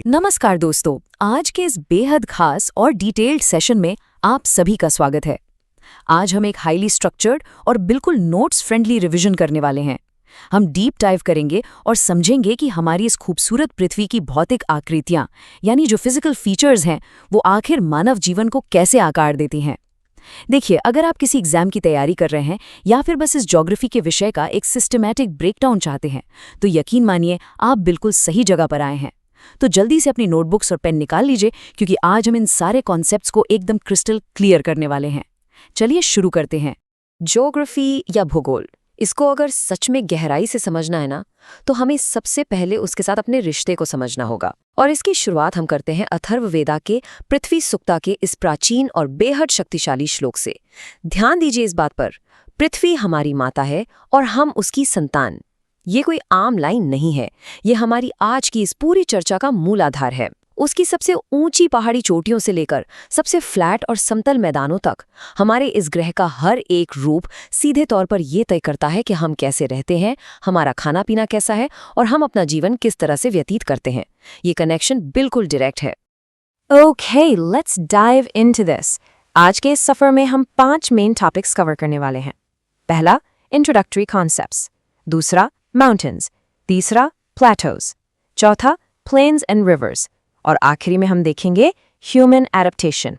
नमस्कार दोस्तों, आज के इस बेहद खास और डिटेल्ड सेशन में आप सभी का स्वागत है। आज हम एक हाईली स्ट्रक्चर्ड और बिल्कुल नोट्स फ्रेंडली रिवीजन करने वाले हैं। हम डीप डाइव करेंगे और समझेंगे कि हमारी इस खूबसूरत पृथ्वी की भौतिक आकृतियां यानी जो फिजिकल फीचर्स हैं वो आखिर मानव जीवन को कैसे आकार देती हैं। देखिए, अगर आप किसी एग्जाम की तैयारी कर रहे हैं या फिर बस इस ज्योग्राफी के विषय का एक सिस्टमैटिक ब्रेकडाउन चाहते हैं तो यकीन मानिए आप बिल्कुल सही जगह पर आए हैं। तो जल्दी से अपनी नोटबुक्स और पेन निकाल लीजिए क्योंकि आज हम इन सारे कॉन्सेप्ट्स को एकदम क्रिस्टल क्लियर करने वाले हैं। चलिए शुरू करते हैं। ज्योग्राफी या भूगोल, इसको अगर सच में गहराई से समझना है ना, तो हमें सबसे पहले उसके साथ अपने रिश्ते को समझना होगा। और इसकी शुरुआत हम करते हैं अथर्ववेदा के पृथ्वी सुक्ता के इस प्राचीन और बेहद शक्तिशाली श्लोक से। ध्यान दीजिए इस बात पर, पृथ्वी हमारी माता है और हम उसकी संतान। ये कोई आम लाइन नहीं है, ये हमारी आज की इस पूरी चर्चा का मूल आधार है। उसकी सबसे ऊंची पहाड़ी चोटियों से लेकर सबसे फ्लैट और समतल मैदानों तक हमारे इस ग्रह का हर एक रूप सीधे तौर पर ये तय करता है कि हम कैसे रहते हैं, हमारा खाना पीना कैसा है और हम अपना जीवन किस तरह से व्यतीत करते हैं। ये कनेक्शन बिल्कुल डायरेक्ट है। Okay, let's dive into this. आज के इस सफर में हम 5 मेन टॉपिक्स कवर करने वाले हैं। पहला, इंट्रोडक्टरी कॉन्सेप्ट्स। दूसरा, माउंटेन्स। तीसरा, प्लेटोज। चौथा, प्लेन्स एंड रिवर्स। और आखिरी में हम देखेंगे ह्यूमन एडेप्टेशन।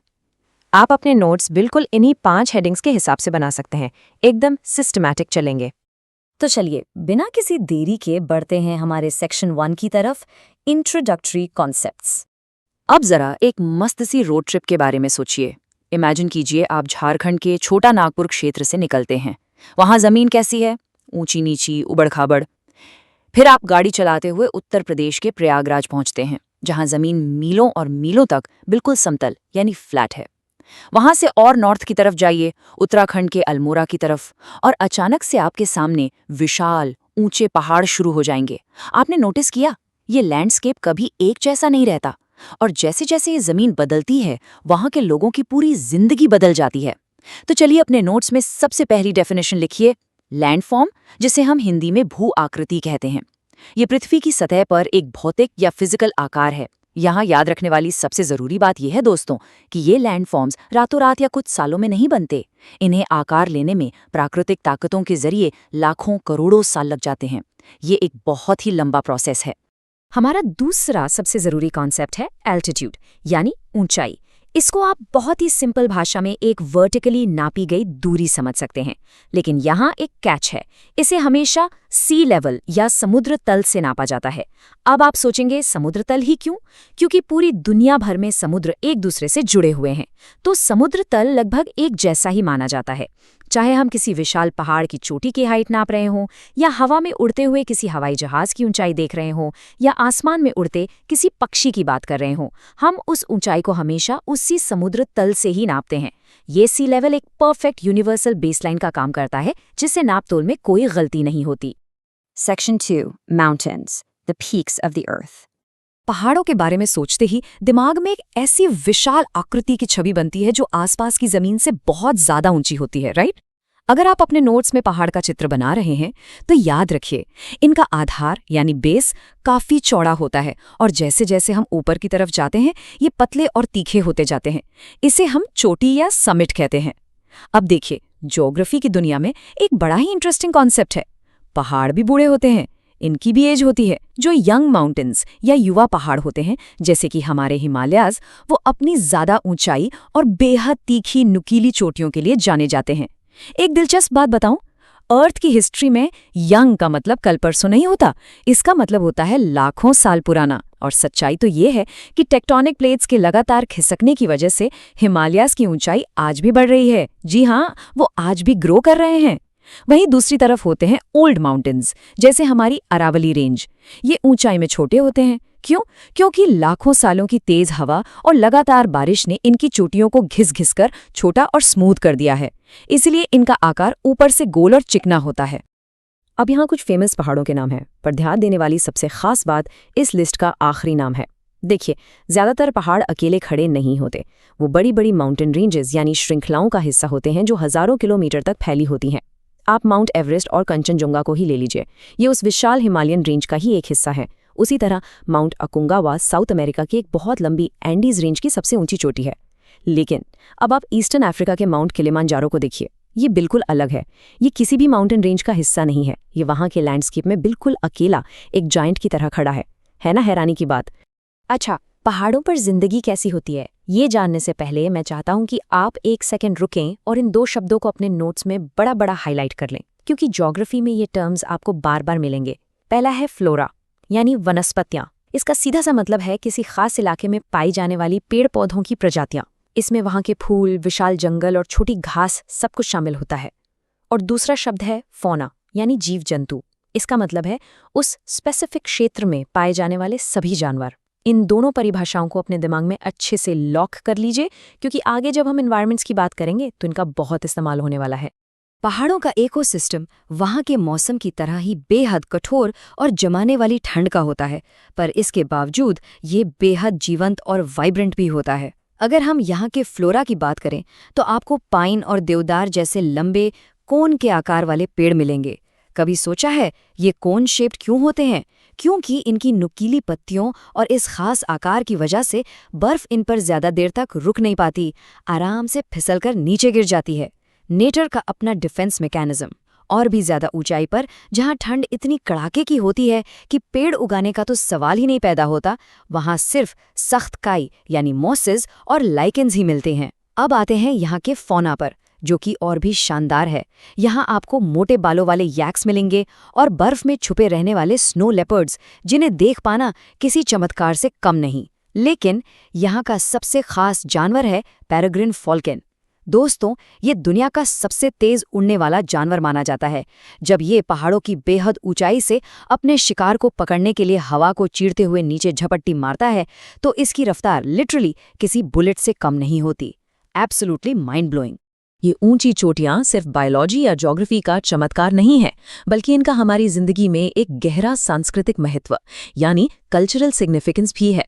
आप अपने नोट्स बिल्कुल इन्हीं 5 हेडिंग्स के हिसाब से बना सकते हैं, एकदम सिस्टमैटिक चलेंगे। तो चलिए बिना किसी देरी के बढ़ते हैं हमारे सेक्शन 1 की तरफ, इंट्रोडक्टरी कॉन्सेप्ट्स। अब जरा एक मस्त सी रोड ट्रिप के बारे में सोचिए। इमेजिन कीजिए आप झारखंड के छोटा नागपुर क्षेत्र से निकलते हैं। वहां जमीन कैसी है? ऊंची नीची, उबड़ खाबड़। फिर आप गाड़ी चलाते हुए उत्तर प्रदेश के प्रयागराज पहुंचते हैं, जहां जमीन मीलों और मीलों तक बिल्कुल समतल यानी फ्लैट है। वहां से और नॉर्थ की तरफ जाइए, उत्तराखंड के अल्मोड़ा की तरफ, और अचानक से आपके सामने विशाल ऊंचे पहाड़ शुरू हो जाएंगे। आपने नोटिस किया, ये लैंडस्केप कभी एक जैसा नहीं रहता, और जैसे जैसे ये जमीन बदलती है वहां के लोगों की पूरी जिंदगी बदल जाती है। तो चलिए अपने नोट्स में सबसे पहली डेफिनेशन लिखिए, लैंडफॉर्म, जिसे हम हिंदी में भू आकृति कहते हैं। ये पृथ्वी की सतह पर एक भौतिक या फिजिकल आकार है। यहाँ याद रखने वाली सबसे जरूरी बात यह है दोस्तों कि ये लैंडफॉर्म्स रातों रात या कुछ सालों में नहीं बनते। इन्हें आकार लेने में प्राकृतिक ताकतों के जरिए लाखों करोड़ों साल लग जाते हैं। ये एक बहुत ही लंबा प्रोसेस है। हमारा दूसरा सबसे जरूरी कॉन्सेप्ट है एल्टीट्यूड यानी ऊंचाई। इसको आप बहुत ही सिंपल भाषा में एक वर्टिकली नापी गई दूरी समझ सकते हैं, लेकिन यहाँ एक कैच है। इसे हमेशा सी लेवल या समुद्र तल से नापा जाता है। अब आप सोचेंगे समुद्र तल ही क्यों? क्योंकि पूरी दुनिया भर में समुद्र एक दूसरे से जुड़े हुए हैं, तो समुद्र तल लगभग एक जैसा ही माना जाता है। चाहे हम किसी विशाल पहाड़ की चोटी की हाइट नाप रहे हों, या हवा में उड़ते हुए किसी हवाई जहाज की ऊंचाई देख रहे हों, या आसमान में उड़ते किसी पक्षी की बात कर रहे हों, हम उस ऊंचाई को हमेशा उसी समुद्र तल से ही नापते हैं। ये सी लेवल एक परफेक्ट यूनिवर्सल बेसलाइन का काम करता है, जिससे नापतोल में कोई गलती नहीं होती। Section 2, mountains, the peaks of the earth. पहाड़ों के बारे में सोचते ही दिमाग में एक ऐसी विशाल आकृति की छवि बनती है जो आसपास की जमीन से बहुत ज्यादा ऊंची होती है, राइट? अगर आप अपने नोट्स में पहाड़ का चित्र बना रहे हैं तो याद रखिए, इनका आधार यानी बेस काफी चौड़ा होता है, और जैसे जैसे हम ऊपर की तरफ जाते हैं ये पतले और तीखे होते जाते हैं। इसे हम चोटी या समिट कहते हैं। अब देखिए, ज्योग्राफी की दुनिया में एक बड़ा ही इंटरेस्टिंग कॉन्सेप्ट है। पहाड़ भी बूढ़े होते हैं, इनकी भी एज होती है। जो यंग माउंटेन्स या युवा पहाड़ होते हैं, जैसे कि हमारे हिमालयाज, वो अपनी ज्यादा ऊंचाई और बेहद तीखी नुकीली चोटियों के लिए जाने जाते हैं। एक दिलचस्प बात बताऊं, अर्थ की हिस्ट्री में यंग का मतलब कल परसों नहीं होता, इसका मतलब होता है लाखों साल पुराना। और सच्चाई तो ये है कि टेक्टोनिक प्लेट्स के लगातार खिसकने की वजह से हिमालयाज की ऊंचाई आज भी बढ़ रही है। जी हाँ, वो आज भी ग्रो कर रहे हैं। वहीं दूसरी तरफ होते हैं ओल्ड माउंटेन्स, जैसे हमारी अरावली रेंज। ये ऊंचाई में छोटे होते हैं। क्यों? क्योंकि लाखों सालों की तेज हवा और लगातार बारिश ने इनकी चोटियों को घिस-घिस कर छोटा और स्मूथ कर दिया है। इसलिए इनका आकार ऊपर से गोल और चिकना होता है। अब यहाँ कुछ फेमस पहाड़ों के नाम हैं, पर ध्यान देने वाली सबसे खास बात इस लिस्ट का आखिरी नाम है। देखिए, ज्यादातर पहाड़ अकेले खड़े नहीं होते। वो बड़ी बड़ी माउंटेन रेंजेस यानी श्रृंखलाओं का हिस्सा होते हैं जो हजारों किलोमीटर तक फैली होती हैं। आप माउंट एवरेस्ट और कंचनजुंगा को ही ले लीजिए, ये उस विशाल हिमालयन रेंज का ही एक हिस्सा है। उसी तरह माउंट अकोंकाग्वा साउथ अमेरिका की एक बहुत लंबी एंडीज रेंज की सबसे ऊंची चोटी है। लेकिन अब आप ईस्टर्न अफ्रीका के माउंट किलिमांजारो को देखिए, ये बिल्कुल अलग है। ये किसी भी माउंटेन रेंज का हिस्सा नहीं है, ये वहाँ के लैंडस्केप में बिल्कुल अकेला एक जायंट की तरह खड़ा है ना हैरानी की बात। अच्छा, पहाड़ों पर जिंदगी कैसी होती है, ये जानने से पहले मैं चाहता हूँ कि आप एक सेकंड रुकें और इन 2 शब्दों को अपने नोट्स में बड़ा बड़ा हाईलाइट कर लें, क्योंकि ज्योग्राफी में ये टर्म्स आपको बार बार मिलेंगे। पहला है फ्लोरा, यानी वनस्पतियाँ। इसका सीधा सा मतलब है किसी खास इलाके में पाई जाने वाली पेड़ पौधों की प्रजातियाँ। इसमें वहाँ के फूल, विशाल जंगल और छोटी घास सब कुछ शामिल होता है। और दूसरा शब्द है फौना, यानी जीव जंतु। इसका मतलब है उस स्पेसिफिक क्षेत्र में पाए जाने वाले सभी जानवर। इन दोनों परिभाषाओं को अपने दिमाग में अच्छे से लॉक कर लीजिए, क्योंकि आगे जब हम एनवायरमेंट्स की बात करेंगे तो इनका बहुत इस्तेमाल होने वाला है। पहाड़ों का इकोसिस्टम वहाँ के मौसम की तरह ही बेहद कठोर और जमाने वाली ठंड का होता है, पर इसके बावजूद ये बेहद जीवंत और वाइब्रेंट भी होता है। अगर हम यहाँ के फ्लोरा की बात करें तो आपको पाइन और देवदार जैसे लंबे कोन के आकार वाले पेड़ मिलेंगे। कभी सोचा है ये कोन शेप्ड क्यों होते हैं? क्योंकि इनकी नुकीली पत्तियों और इस खास आकार की वजह से बर्फ इन पर ज्यादा देर तक रुक नहीं पाती, आराम से फिसलकर नीचे गिर जाती है। नेचर का अपना डिफेंस मैकेनिज्म। और भी ज्यादा ऊंचाई पर जहां ठंड इतनी कड़ाके की होती है कि पेड़ उगाने का तो सवाल ही नहीं पैदा होता, वहां सिर्फ सख्त काई यानी मॉसेस और लाइकेंस ही मिलते हैं। अब आते हैं यहाँ के फौना पर, जो कि और भी शानदार है। यहाँ आपको मोटे बालों वाले यैक्स मिलेंगे और बर्फ में छुपे रहने वाले स्नो लेपर्ड्स, जिन्हें देख पाना किसी चमत्कार से कम नहीं। लेकिन यहाँ का सबसे खास जानवर है पेरेग्रिन फॉल्कन। दोस्तों, ये दुनिया का सबसे तेज उड़ने वाला जानवर माना जाता है। जब ये पहाड़ों की बेहद ऊंचाई से अपने शिकार को पकड़ने के लिए हवा को चीरते हुए नीचे झपट्टी मारता है, तो इसकी रफ्तार लिटरली किसी बुलेट से कम नहीं होती। Absolutely mind blowing. ये ऊंची चोटियां सिर्फ बायोलॉजी या ज्योग्राफी का चमत्कार नहीं है, बल्कि इनका हमारी जिंदगी में एक गहरा सांस्कृतिक महत्व यानी कल्चरल सिग्निफिकेंस भी है।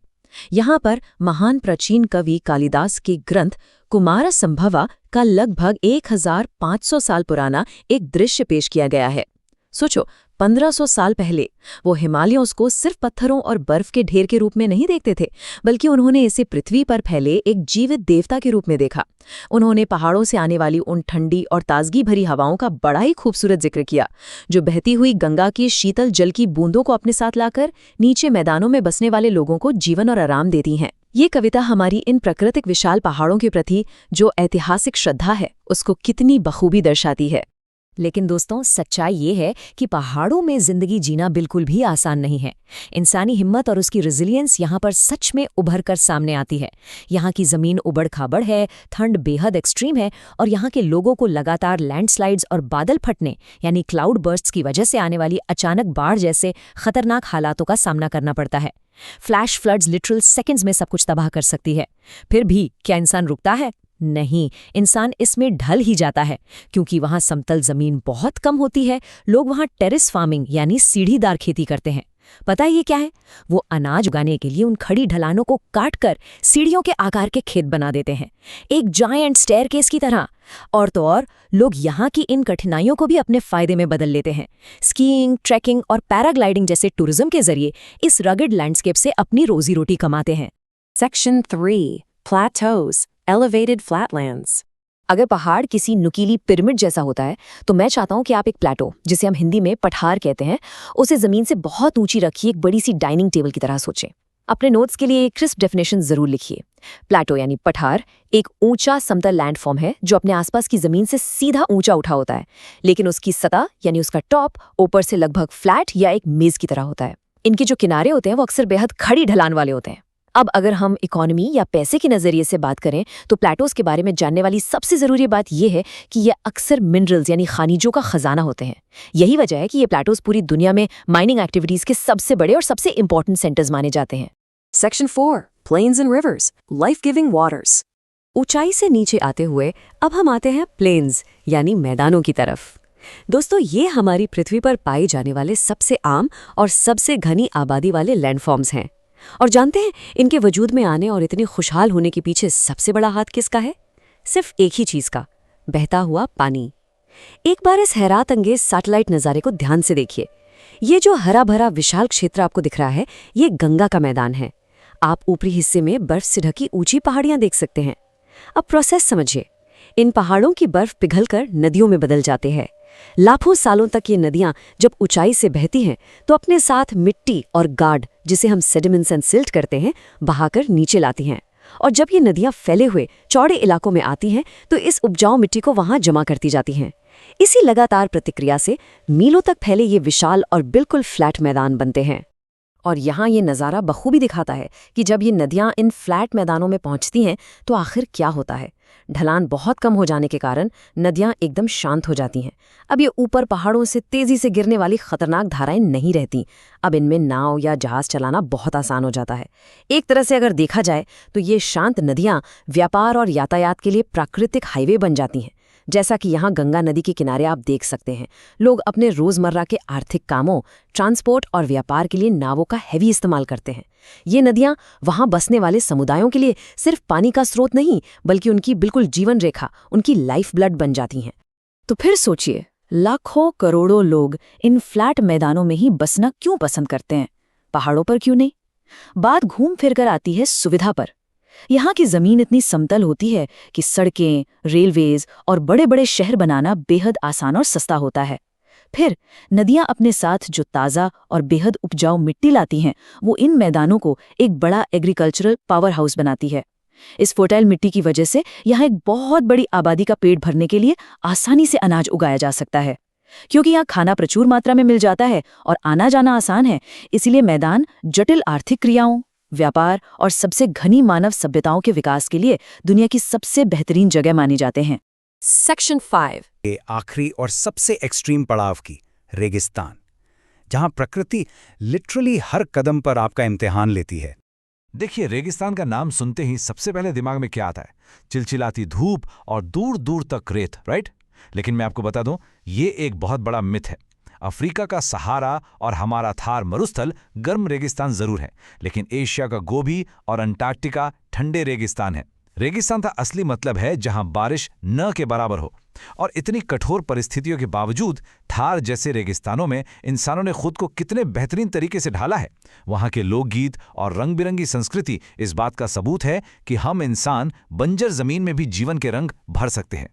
यहाँ पर महान प्राचीन कवि कालिदास के ग्रंथ कुमारसंभवा का लगभग 1500 साल पुराना एक दृश्य पेश किया गया है। सोचो, 1500 साल पहले वो हिमालयों को सिर्फ पत्थरों और बर्फ के ढेर के रूप में नहीं देखते थे, बल्कि उन्होंने इसे पृथ्वी पर फैले एक जीवित देवता के रूप में देखा। उन्होंने पहाड़ों से आने वाली उन ठंडी और ताजगी भरी हवाओं का बड़ा ही खूबसूरत जिक्र किया, जो बहती हुई गंगा की शीतल जल की बूंदों को अपने साथ लाकर नीचे मैदानों में बसने वाले लोगों को जीवन और आराम देती हैं। ये कविता हमारी इन प्राकृतिक विशाल पहाड़ों के प्रति जो ऐतिहासिक श्रद्धा है, उसको कितनी बखूबी दर्शाती है। लेकिन दोस्तों, सच्चाई ये है कि पहाड़ों में जिंदगी जीना बिल्कुल भी आसान नहीं है। इंसानी हिम्मत और उसकी रेजिलियंस यहाँ पर सच में उभर कर सामने आती है। यहाँ की ज़मीन उबड़-खाबड़ है, ठंड बेहद एक्सट्रीम है और यहाँ के लोगों को लगातार लैंडस्लाइड्स और बादल फटने यानी क्लाउड बर्स्ट्स की वजह से आने वाली अचानक बाढ़ जैसे खतरनाक हालातों का सामना करना पड़ता है। फ्लैश फ्लड्स लिटरल सेकंड्स में सब कुछ तबाह कर सकती है। फिर भी क्या इंसान रुकता है? नहीं, इंसान इसमें ढल ही जाता है, क्योंकि वहाँ समतल जमीन बहुत कम होती है। लोग वहाँ टेरेस फार्मिंग यानी सीढ़ीदार खेती करते हैं। पता है ये क्या है? वो अनाज उगाने के लिए उन खड़ी ढलानों को काटकर सीढ़ियों के आकार के खेत बना देते हैं, एक जायंट स्टेयरकेस की तरह। और तो और लोग यहाँ की इन कठिनाइयों को भी अपने फायदे में बदल लेते हैं। स्कीइंग, ट्रैकिंग और पैराग्लाइडिंग जैसे टूरिज्म के जरिए इस रगड लैंडस्केप से अपनी रोजी रोटी कमाते हैं। Section 3 Plato's Elevated flatlands। अगर पहाड़ किसी नुकीली पिरामिड जैसा होता है, तो मैं चाहता हूं कि आप एक प्लेटो, जिसे हम हिंदी में पठार कहते हैं, उसे जमीन से बहुत ऊंची रखिए, एक बड़ी सी डाइनिंग टेबल की तरह सोचें। अपने नोट्स के लिए एक क्रिस्प डेफिनेशन जरूर लिखिए। प्लेटो यानी पठार एक ऊंचा समतल लैंडफॉर्म है जो अपने आसपास की जमीन से सीधा ऊंचा उठा होता है, लेकिन उसकी सतह यानी उसका टॉप ऊपर से लगभग फ्लैट या एक मेज की तरह होता है। इनके जो किनारे होते हैं वो अक्सर बेहद खड़ी ढलान वाले होते हैं। अब अगर हम इकोनॉमी या पैसे के नजरिए से बात करें, तो प्लेटोज के बारे में जानने वाली सबसे जरूरी बात यह है कि ये अक्सर मिनरल्स यानी खनिजों का खजाना होते हैं। यही वजह है कि ये प्लेटोज पूरी दुनिया में माइनिंग एक्टिविटीज के सबसे बड़े और सबसे इंपॉर्टेंट सेंटर्स माने जाते हैं। Section 4 plains and rivers life giving waters. ऊंचाई से नीचे आते हुए अब हम आते हैं प्लेन्स यानी मैदानों की तरफ। दोस्तों, ये हमारी पृथ्वी पर पाए जाने वाले सबसे आम और सबसे घनी आबादी वाले लैंडफॉर्म्स हैं। और जानते हैं इनके वजूद में आने और इतने खुशहाल होने के पीछे सबसे बड़ा हाथ किसका है? सिर्फ एक ही चीज का, बहता हुआ पानी। एक बार इस हैरत अंगेज सैटेलाइट नज़ारे को ध्यान से देखिए। ये जो हरा भरा विशाल क्षेत्र आपको दिख रहा है, ये गंगा का मैदान है। आप ऊपरी हिस्से में बर्फ से ढकी ऊंची पहाड़ियां देख सकते हैं। अब प्रोसेस समझिए। इन पहाड़ों की बर्फ पिघलकर नदियों में बदल जाते हैं। लाखों सालों तक ये नदियां जब ऊंचाई से बहती हैं तो अपने साथ मिट्टी और गाड, जिसे हम सेडिमेंट्स एंड सिल्ट करते हैं, बहाकर नीचे लाती हैं। और जब ये नदियां फैले हुए चौड़े इलाकों में आती हैं तो इस उपजाऊ मिट्टी को वहां जमा करती जाती हैं। इसी लगातार प्रतिक्रिया से मीलों तक फैले ये विशाल और बिल्कुल फ्लैट मैदान बनते हैं। और यहाँ ये नज़ारा बखूबी दिखाता है कि जब ये नदियाँ इन फ्लैट मैदानों में पहुँचती हैं तो आखिर क्या होता है। ढलान बहुत कम हो जाने के कारण नदियाँ एकदम शांत हो जाती हैं। अब ये ऊपर पहाड़ों से तेज़ी से गिरने वाली खतरनाक धाराएं नहीं रहती। अब इनमें नाव या जहाज़ चलाना बहुत आसान हो जाता है। एक तरह से अगर देखा जाए तो ये शांत नदियाँ व्यापार और यातायात के लिए प्राकृतिक हाईवे बन जाती हैं। जैसा कि यहाँ गंगा नदी के किनारे आप देख सकते हैं, लोग अपने रोजमर्रा के आर्थिक कामों, ट्रांसपोर्ट और व्यापार के लिए नावों का हैवी इस्तेमाल करते हैं। ये नदियाँ वहाँ बसने वाले समुदायों के लिए सिर्फ पानी का स्रोत नहीं, बल्कि उनकी बिल्कुल जीवन रेखा, उनकी लाइफ ब्लड बन जाती हैं। तो फिर सोचिए, लाखों करोड़ों लोग इन फ्लैट मैदानों में ही बसना क्यों पसंद करते हैं, पहाड़ों पर क्यों नहीं? बात घूम फिर कर आती है सुविधा पर। यहाँ की जमीन इतनी समतल होती है कि सड़कें, रेलवेज और बड़े बड़े शहर बनाना बेहद आसान और सस्ता होता है। फिर नदियाँ अपने साथ जो ताज़ा और बेहद उपजाऊ मिट्टी लाती हैं, वो इन मैदानों को एक बड़ा एग्रीकल्चरल पावर हाउस बनाती है। इस फर्टाइल मिट्टी की वजह से यहाँ एक बहुत बड़ी आबादी का पेट भरने के लिए आसानी से अनाज उगाया जा सकता है। क्योंकि यहाँ खाना प्रचुर मात्रा में मिल जाता है और आना जाना आसान है, इसीलिए मैदान जटिल आर्थिक क्रियाओं, व्यापार और सबसे घनी मानव सभ्यताओं के विकास के लिए दुनिया की सबसे बेहतरीन जगह माने जाते हैं। सेक्शन 5, ये आखिरी और सबसे एक्सट्रीम पड़ाव की रेगिस्तान, जहां प्रकृति लिटरली हर कदम पर आपका इम्तिहान लेती है। देखिए, रेगिस्तान का नाम सुनते ही सबसे पहले दिमाग में क्या आता है? चिलचिलाती धूप और दूर दूर तक रेत, राइट? लेकिन मैं आपको बता दूं, ये एक बहुत बड़ा मिथ है। अफ्रीका का सहारा और हमारा थार मरुस्थल गर्म रेगिस्तान जरूर है, लेकिन एशिया का गोबी और अंटार्कटिका ठंडे रेगिस्तान है। रेगिस्तान का असली मतलब है जहां बारिश न के बराबर हो। और इतनी कठोर परिस्थितियों के बावजूद थार जैसे रेगिस्तानों में इंसानों ने खुद को कितने बेहतरीन तरीके से ढाला है। वहां के लोकगीत और रंग बिरंगी संस्कृति इस बात का सबूत है कि हम इंसान बंजर जमीन में भी जीवन के रंग भर सकते हैं।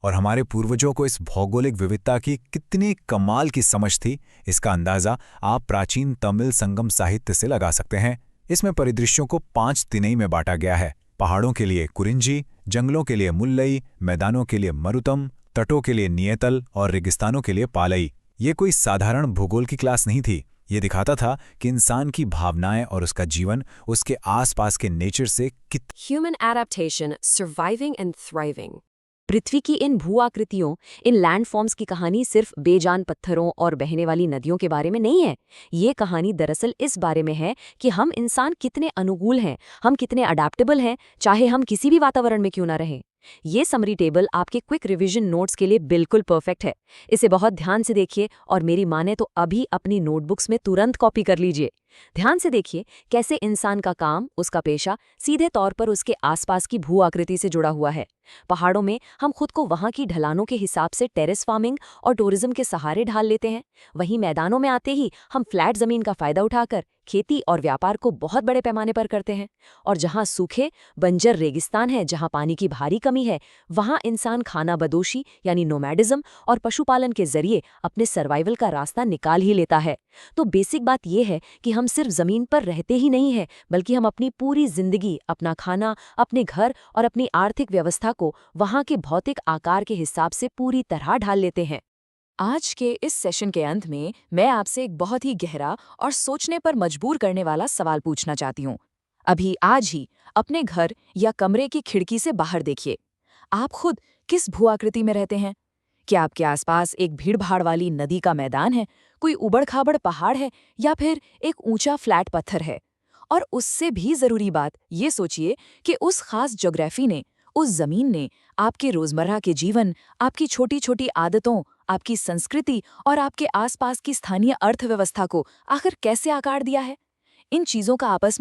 और हमारे पूर्वजों को इस भौगोलिक विविधता की कितनी कमाल की समझ थी, इसका अंदाजा आप प्राचीन तमिल संगम साहित्य से लगा सकते हैं। इसमें परिदृश्यों को 5 तिनई में बांटा गया है। पहाड़ों के लिए कुरिंजी, जंगलों के लिए मुल्लई, मैदानों के लिए मरुतम, तटों के लिए नियतल और रेगिस्तानों के लिए पालई। ये कोई साधारण भूगोल की क्लास नहीं थी। ये दिखाता था कि इंसान की भावनाएं और उसका जीवन उसके आसपास के नेचर से human adaptation, surviving and thriving. पृथ्वी की इन भू आकृतियों, इन लैंडफॉर्म्स की कहानी सिर्फ बेजान पत्थरों और बहने वाली नदियों के बारे में नहीं है। ये कहानी दरअसल इस बारे में है कि हम इंसान कितने अनुकूल हैं, हम कितने अडैप्टेबल हैं, चाहे हम किसी भी वातावरण में क्यों ना रहें। ये समरी टेबल आपके क्विक रिवीजन नोट्स के लिए बिल्कुल परफेक्ट है। इसे बहुत ध्यान से देखिए और मेरी माने तो अभी अपनी नोटबुक्स में तुरंत कॉपी कर लीजिए। ध्यान से देखिए कैसे इंसान का काम, उसका पेशा सीधे तौर पर उसके आसपास की भू आकृति से जुड़ा हुआ है। पहाड़ों में हम खुद को वहां की ढलानों के हिसाब से टेरेस फार्मिंग और टूरिज्म के सहारे ढाल लेते हैं। वहीं मैदानों में आते ही हम फ्लैट जमीन का फायदा उठाकर खेती और व्यापार को बहुत बड़े पैमाने पर करते हैं। और जहां सूखे बंजर रेगिस्तान है, जहां पानी की भारी कमी है, वहां इंसान खाना बदोशी यानी नोमैडिज्म और पशुपालन के जरिए अपने सर्वाइवल का रास्ता निकाल ही लेता है। तो बेसिक बात यह है कि हम सिर्फ जमीन पर रहते ही नहीं हैं, बल्कि हम अपनी पूरी जिंदगी, अपना खाना, अपने घर और अपनी आर्थिक व्यवस्था को वहां के भौतिक आकार के हिसाब से पूरी तरह ढाल लेते हैं। आज के इस सेशन के अंत में मैं आपसे एक बहुत ही गहरा और सोचने पर मजबूर करने वाला सवाल पूछना चाहती हूँ। अभी आज ही अपने घर या कमरे की खिड़की से बाहर देखिए। आप खुद किस भू आकृति में रहते हैं? क्या आपके आसपास एक भीड़-भाड़ वाली नदी का मैदान है, कोई उबड़-खाबड़ पहाड़ है या फिर एक ऊंचा फ्लैट पत्थर है? और उससे भी जरूरी बात ये सोचिए कि उस खास ज्योग्राफी ने, उस जमीन ने आपके रोजमर्रा के जीवन, आपकी छोटी-छोटी आदतों, आपकी संस्कृति और आपके आसपास की स्थानीय अर्थव्यवस्था को आखिर कैसे आकार दिया है? इन चीजों का आपस